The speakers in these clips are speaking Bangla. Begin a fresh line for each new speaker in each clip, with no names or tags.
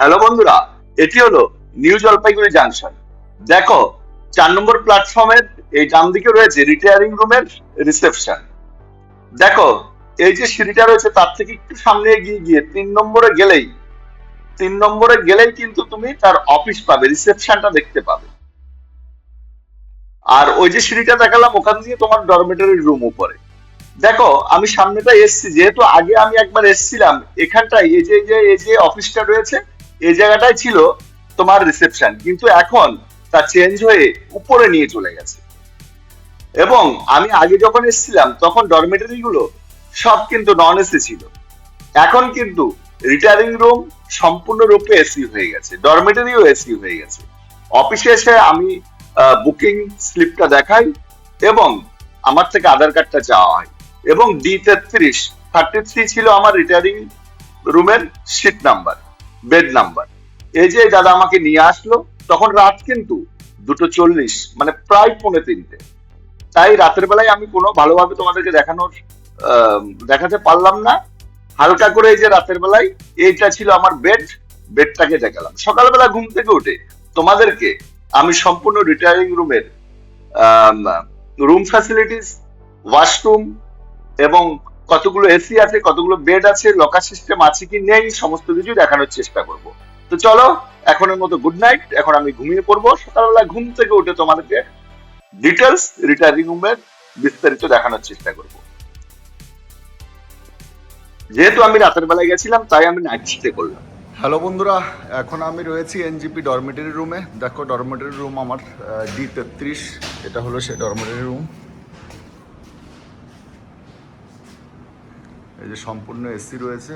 হ্যালো বন্ধুরা, এটি হলো নিউ জলপাইগুড়ি জাংশন। দেখো, 4 নম্বর প্ল্যাটফর্মের এই ডান দিকে রয়েছে রিটায়ারিং রুমের রিসেপশন। দেখো, এই যে সিঁড়িটা রয়েছে তার থেকে একটু সামনে এগিয়ে গিয়ে 3 নম্বরে গেলেই কিন্তু তুমি তার অফিস পাবে, রিসেপশনটা দেখতে পাবে। আর ওই যে সিঁড়িটা দেখালাম ওখান দিয়ে তোমার ডরমেটরি রুম উপরে। দেখো, আমি সামনেটা এসছি, যেহেতু আগে আমি একবার এসছিলাম এখানটায়, এই যে অফিসটা রয়েছে, এই জায়গাটাই ছিল তোমার রিসেপশন, কিন্তু এখন তা চেঞ্জ হয়ে উপরে নিয়ে চলে গেছে। এবং আমি আগে যখন এসছিলাম তখন ডরমেটরি গুলো সব কিন্তু নন এসি ছিল। এখন কিন্তু রিটায়ারিং রুম সম্পূর্ণরূপে এসি হয়ে গেছে, ডরমেটরিও এসি হয়ে গেছে। অফিসে এসে আমি বুকিং স্লিপটা দেখাই এবং আমার থেকে আধার কার্ডটা চাওয়া হয়। এবং D33 ছিল আমার রিটায়ারিং রুমের সিট নাম্বার, বেড নাম্বার। এই যে দাদা আমাকে নিয়ে আসলো, তখন রাত কিন্তু 2:40, মানে প্রায় 2:45। তাই রাতের বেলায় আমি কোনো ভালোভাবে তোমাদেরকে দেখাতে পারলাম না। হালকা করে এই যে রাতের বেলায় এইটা ছিল আমার বেডটাকে দেখালাম। সকালবেলা ঘুম থেকে উঠে তোমাদেরকে আমি সম্পূর্ণ রিটায়ারিং রুমের রুম ফ্যাসিলিটিস, ওয়াশরুম এবং কতগুলো এসি আছে, কতগুলো বেড আছে, লকার সিস্টেম আছে কি নেই, সমস্ত কিছু দেখানোর চেষ্টা করব। তো চলো, এখনের মতো গুড নাইট। এখন আমি ঘুমিয়ে পড়বো। সকালবেলা ঘুম থেকে উঠে তোমাদেরকে ডিটেলস রিটায়ারিং রুমের বিস্তারিত দেখানোর চেষ্টা করব। যেহেতু আমি রাতের বেলায় গেছিলাম তাই আমি নাইট স্টে করলাম।
হ্যালো বন্ধুরা, এখন আমি রয়েছি এনজিপি ডরমেটরি রুমে। দেখো, ডরমেটরি রুম আমার D33, এটা হলো সেই ডরমেটরি রুম। এই যে সম্পূর্ণ এসি রয়েছে,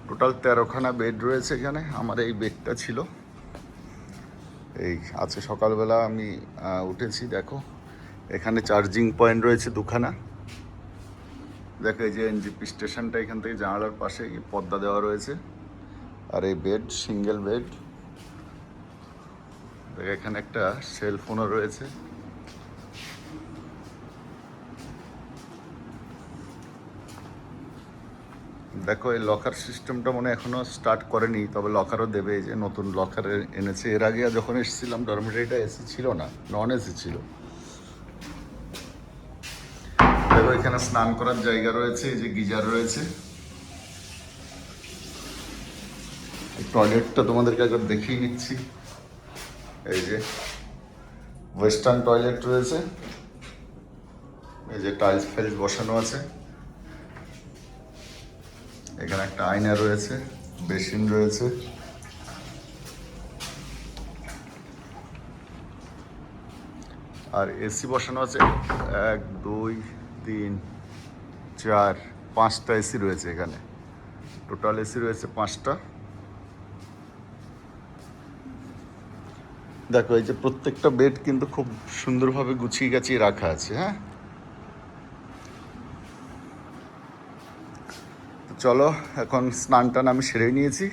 টোটাল 13খানা বেড রয়েছে এখানে। আমার এই বেডটা ছিল, এই আজকে সকালবেলা আমি উঠেছি। দেখো, এখানে চার্জিং পয়েন্ট রয়েছে 2খানা। দেখো, এই যে এনজিপি স্টেশনটা, এখান থেকে জানালার পাশে পর্দা দেওয়া রয়েছে। আর এই বেড সিঙ্গেল বেড। এখানে একটা সেল ফোনও রয়েছে। দেখো, এই লকার সিস্টেমটা মনে এখনো স্টার্ট করেনি, তবে লকারও দেবে। এই যে নতুন লকার এনেছে। এর আগে যখন এসেছিলাম ডরমেটরিটা এসি ছিল না, নন এসি ছিল। দেখো, এখানে স্নান করার জায়গা রয়েছে, এই যে গিজার রয়েছে। টয়লেটটা তোমাদেরকে একবার দেখিয়ে নিচ্ছি। এই যে ওয়েস্টার্ন টয়লেট রয়েছে, এই যে টাইলস ফাইলস বসানো আছে। এখানে একটা আয়না রয়েছে, বেসিন রয়েছে। আর এসি বসানো আছে 1 2 3 4 5টা এসি রয়েছে এখানে। টোটাল এসি রয়েছে 5টা। দেখো, এই যে প্রত্যেকটা বেড কিন্তু খুব সুন্দরভাবে গুছিয়ে গাছিয়ে রাখা আছে। হ্যাঁ, চলো, এখন স্নান টান আমি সেরে নিয়েছি।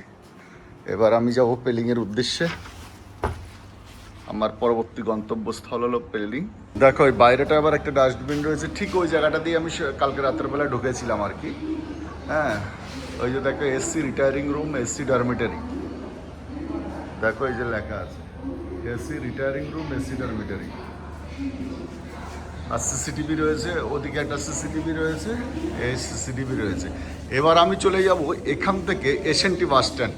এবার আমি যাব পেলিংয়ের উদ্দেশ্যে। আমার পরবর্তী গন্তব্যস্থল হলো পেলিং। দেখো, ওই বাইরেটা আবার একটা ডাস্টবিন রয়েছে, ঠিক ওই জায়গাটা দিয়ে আমি কালকে রাতের বেলা ঢুকেছিলাম আর কি। হ্যাঁ, ওই যে দেখো, AC retiring room, AC dormitory. দেখো, এই যে লেখা আছে AC retiring room, AC dormitory. আর সিসিটিভি রয়েছে, ওদিকে একটা সিসিটিভি রয়েছে, এই সিসিটিভি রয়েছে। এবার আমি চলে যাব এখান থেকে এসএনটি বাস স্ট্যান্ড।